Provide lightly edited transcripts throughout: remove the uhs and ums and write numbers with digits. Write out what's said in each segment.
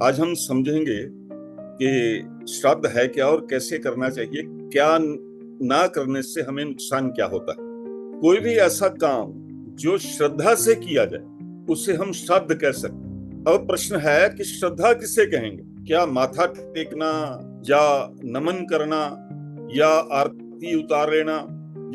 आज हम समझेंगे कि श्राद्ध है क्या और कैसे करना चाहिए, क्या ना करने से हमें नुकसान क्या होता है। कोई भी ऐसा काम जो श्रद्धा से किया जाए उसे हम श्राद्ध कह सकते हैं। अब प्रश्न है कि श्रद्धा किसे कहेंगे? क्या माथा टेकना या नमन करना या आरती उतार लेना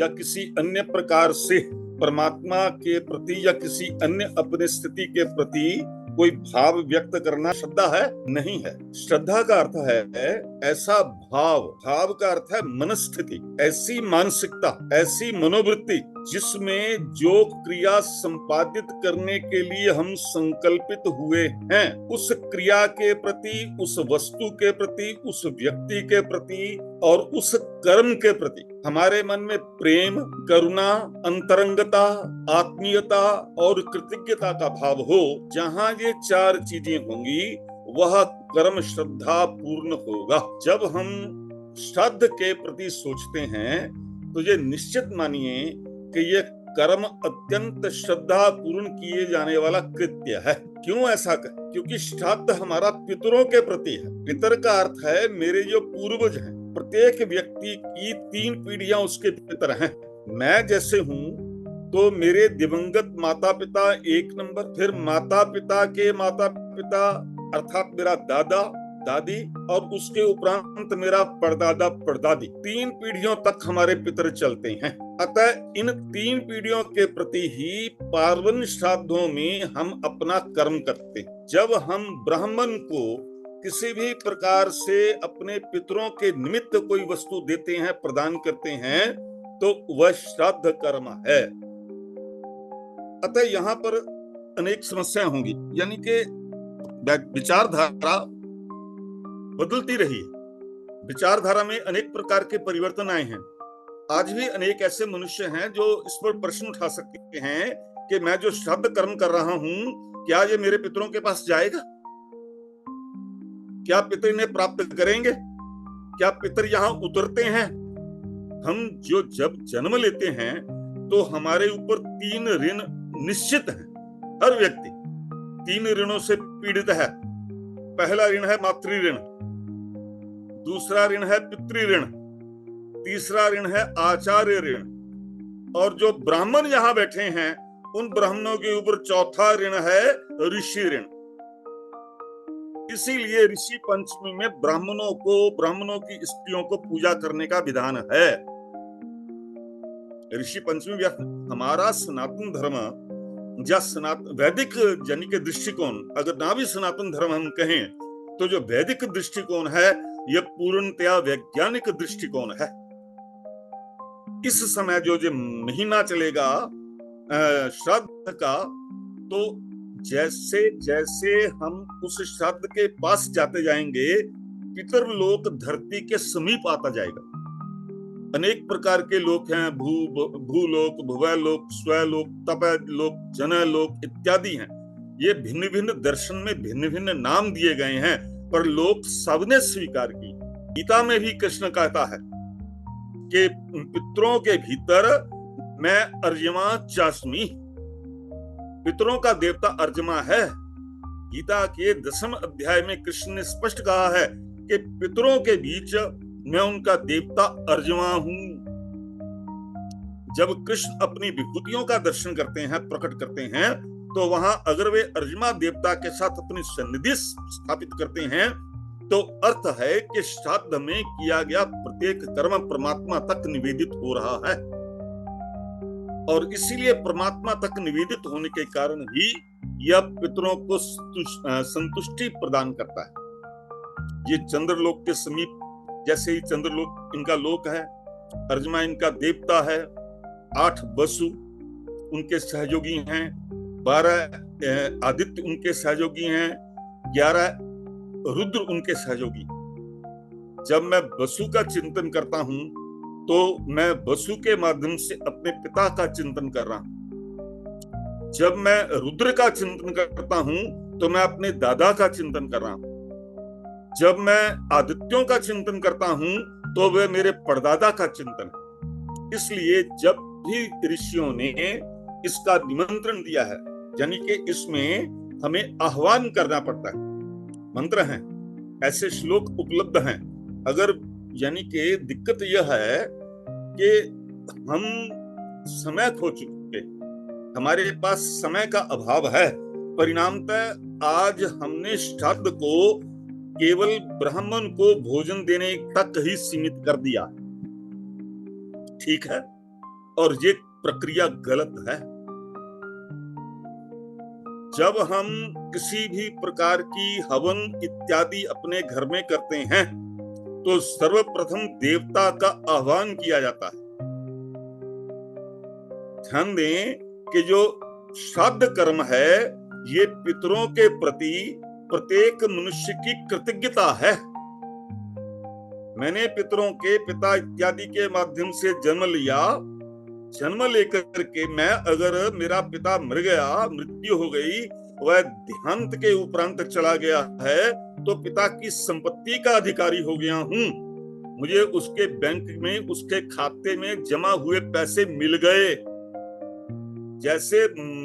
या किसी अन्य प्रकार से परमात्मा के प्रति या किसी अन्य अपने स्थिति के प्रति कोई भाव व्यक्त करना श्रद्धा है? नहीं है। श्रद्धा का अर्थ है ऐसा भाव, भाव का अर्थ है मनस्थिति, ऐसी मानसिकता, ऐसी मनोवृत्ति जिसमें जो क्रिया संपादित करने के लिए हम संकल्पित हुए हैं उस क्रिया के प्रति, उस वस्तु के प्रति, उस व्यक्ति के प्रति और उस कर्म के प्रति हमारे मन में प्रेम, करुणा, अंतरंगता, आत्मीयता और कृतज्ञता का भाव हो। जहां ये चार चीजें होंगी वह कर्म श्रद्धा पूर्ण होगा। जब हम श्राद्ध के प्रति सोचते हैं तो ये निश्चित मानिए कि ये कर्म अत्यंत श्रद्धा पूर्ण किए जाने वाला कृत्य है। क्यों ऐसा कहें? क्योंकि श्राद्ध हमारा पितरों के प्रति है। पितर का अर्थ है मेरे जो पूर्वज हैं। प्रत्येक व्यक्ति की 3 पीढ़ियां उसके पितर हैं। मैं जैसे हूं तो मेरे दिवंगत माता पिता 1 नंबर, फिर माता पिता के माता पिता अर्थात मेरा दादा दादी और उसके उपरांत मेरा परदादा परदादी, 3 पीढ़ियों तक हमारे पितर चलते हैं। अतः इन 3 पीढ़ियों के प्रति ही पार्वन श्राद्धों में हम अपना कर्म करते हैं। जब हम ब्राह्मण को किसी भी प्रकार से अपने पितरों के निमित्त कोई वस्तु देते हैं, प्रदान करते हैं, तो वह श्राद्ध कर्म है। अतः यहाँ पर अनेक समस्याएं होंगी, यानी कि विचारधारा बदलती रही है। विचारधारा में अनेक प्रकार के परिवर्तन आए हैं। आज भी अनेक ऐसे मनुष्य हैं जो इस पर प्रश्न उठा सकते हैं कि मैं जो श्राद्ध कर्म कर रहा हूं, क्या ये मेरे पितरों के पास जाएगा? क्या पितर इन्हें प्राप्त करेंगे? क्या पितर यहाँ उतरते हैं? हम जो जब जन्म लेते हैं तो हमारे ऊपर 3 ऋण निश्चित हैं। हर व्यक्ति 3 ऋणों से पीड़ित है। पहला ऋण है मातृ ऋण, दूसरा ऋण है पितृ ऋण, तीसरा ऋण है आचार्य ऋण, और जो ब्राह्मण यहाँ बैठे हैं उन ब्राह्मणों के ऊपर चौथा ऋण है ऋषि ऋण। इसीलिए ऋषि पंचमी में ब्राह्मणों की स्त्रियों को पूजा करने का विधान है। ऋषि पंचमी हमारा सनातन धर्म या वैदिक यानी के दृष्टिकोण, अगर ना भी सनातन धर्म हम कहें तो जो वैदिक दृष्टिकोण है यह पूर्णतया वैज्ञानिक दृष्टिकोण है। इस समय जो महीना चलेगा श्राद्ध का, तो जैसे जैसे हम उस श्राद्ध के पास जाते जाएंगे पितरलोक धरती के समीप आता जाएगा। अनेक प्रकार के लोक हैं, भूलोक, भुवलोक, स्वलोक, तपलोक, जनलोक इत्यादि हैं। ये भिन्न भिन्न दर्शन में भिन्न भिन्न नाम दिए गए हैं, पर लोक सबने स्वीकार की। गीता में भी कृष्ण कहता है कि पितरों के भीतर मैं अर्यमा चास्मी, पितरों का देवता अर्यमा है। गीता के 10वें अध्याय में कृष्ण ने स्पष्ट कहा है कि पितरों के बीच मैं उनका देवता अर्यमा हूं। जब कृष्ण अपनी विभूतियों का दर्शन करते हैं, प्रकट करते हैं, तो वहां अगर वे अर्यमा देवता के साथ अपनी सन्निधि स्थापित करते हैं तो अर्थ है कि श्राद्ध में किया गया प्रत्येक कर्म परमात्मा तक निवेदित हो रहा है, और इसीलिए परमात्मा तक निवेदित होने के कारण ही यह पितरों को संतुष्टि प्रदान करता है। ये चंद्रलोक के समीप, जैसे ही चंद्रलोक इनका लोक है, अर्यमा इनका देवता है, 8 वसु उनके सहयोगी हैं, 12 आदित्य उनके सहयोगी हैं, 11 रुद्र उनके सहयोगी। जब मैं वसु का चिंतन करता हूं तो मैं वसु के माध्यम से अपने पिता का चिंतन कर रहा हूं। जब मैं रुद्र का चिंतन करता हूं तो मैं अपने दादा का चिंतन कर रहा हूं। जब मैं आदित्यों का चिंतन करता हूं तो वह मेरे परदादा का चिंतन है। इसलिए जब भी ऋषियों ने इसका निमंत्रण दिया है, यानी कि इसमें हमें आह्वान करना पड़ता है मंत्र हैं, ऐसे श्लोक उपलब्ध हैं। अगर यानी कि दिक्कत यह है कि हम समय खो चुके, हमारे पास समय का अभाव है। परिणामतः आज हमने श्राद्ध को केवल ब्राह्मण को भोजन देने तक ही सीमित कर दिया। ठीक है, और ये प्रक्रिया गलत है। जब हम किसी भी प्रकार की हवन इत्यादि अपने घर में करते हैं तो सर्वप्रथम देवता का आह्वान किया जाता है। ध्यान दें कि जो श्राद्ध कर्म है ये पितरों के प्रति प्रत्येक मनुष्य की कृतज्ञता है। मैंने पितरों के पिता इत्यादि के माध्यम से जन्म लिया। जन्म लेकर के मैं, अगर मेरा पिता मर गया, मृत्यु हो गई, वह देहांत के उपरांत चला गया है, तो पिता की संपत्ति का अधिकारी हो गया हूं। मुझे उसके बैंक में, उसके खाते में जमा हुए पैसे मिल गए। जैसे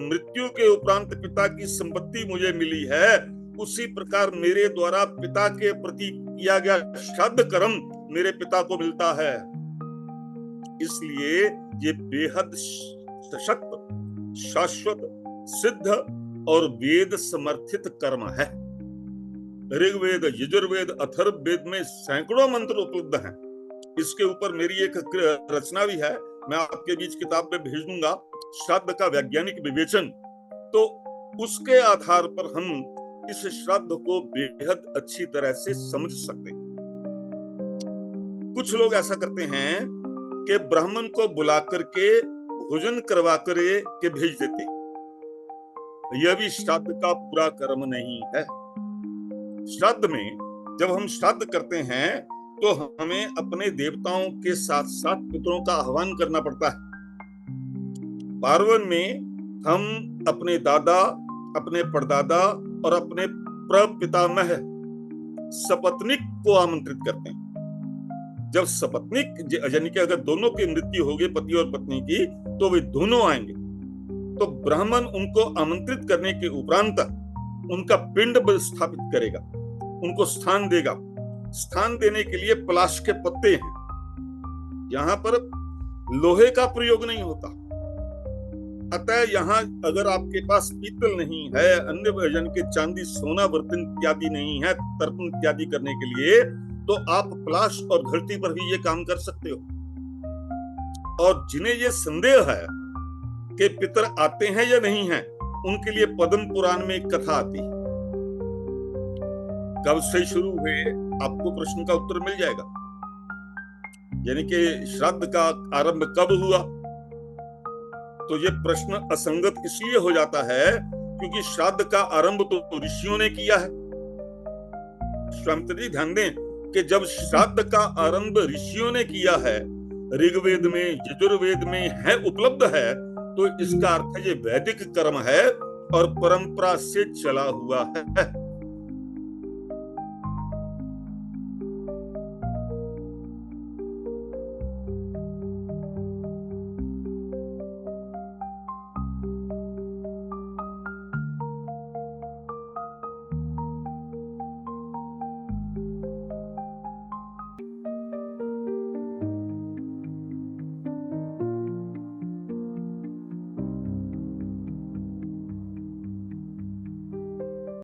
मृत्यु के उपरांत पिता की संपत्ति मुझे मिली है, उसी प्रकार मेरे द्वारा पिता के प्रति किया गया श्राद्ध कर्म मेरे पिता को मिलता है। इसलिए ये बेहद सशक्त, शाश्वत, सिद्ध और वेद समर्थित कर्म है। ऋग्वेद, यजुर्वेद, अथर्ववेद में सैकड़ों मंत्र उपलब्ध हैं। इसके ऊपर मेरी एक रचना भी है, मैं आपके बीच किताब में भेज दूंगा, श्राद्ध का वैज्ञानिक विवेचन। तो उसके आधार पर हम इस श्राद्ध को बेहद अच्छी तरह से समझ सकते हैं। कुछ लोग ऐसा करते हैं कि ब्राह्मण को बुला करके भोजन करवा कर के भेज देते हैं। यह भी श्राद्ध का पूरा कर्म नहीं है। श्राद्ध में जब हम श्राद्ध करते हैं तो हमें अपने देवताओं के साथ साथ पितरों का आह्वान करना पड़ता है। पार्वन में हम अपने दादा, अपने परदादा और अपने प्रपितामह सपत्निक को आमंत्रित करते हैं। जब सपत्निक यानी कि अगर दोनों की मृत्यु हो गई, पति और पत्नी की, तो वे दोनों आएंगे। तो ब्राह्मण उनको आमंत्रित करने के उपरांत उनका पिंड स्थापित करेगा, उनको स्थान देगा। स्थान देने के लिए पलाश के पत्ते हैं। यहाँ पर लोहे का प्रयोग नहीं होता। अतः यहाँ अगर आपके पास पीतल नहीं है, अन्य यानी कि चांदी, सोना, बर्तन इत्यादि नहीं है तर्पण इत्यादि करने के लिए, तो आप पलाश और धरती पर भी ये काम कर सकते हो। और जिन्हें ये संदेह है कि पितर आते हैं या नहीं है, उनके लिए पद्म पुराण में एक कथा आती है। कब से शुरू हुए, आपको प्रश्न का उत्तर मिल जाएगा। यानी कि श्राद्ध का आरंभ कब हुआ, तो ये प्रश्न असंगत इसलिए हो जाता है क्योंकि श्राद्ध का आरंभ तो ऋषियों ने किया है। स्वामी जी ध्यान दें कि जब श्राद्ध का आरंभ ऋषियों ने किया है, ऋग्वेद में, यजुर्वेद में है, उपलब्ध है, तो इसका अर्थ है ये वैदिक कर्म है और परंपरा से चला हुआ है।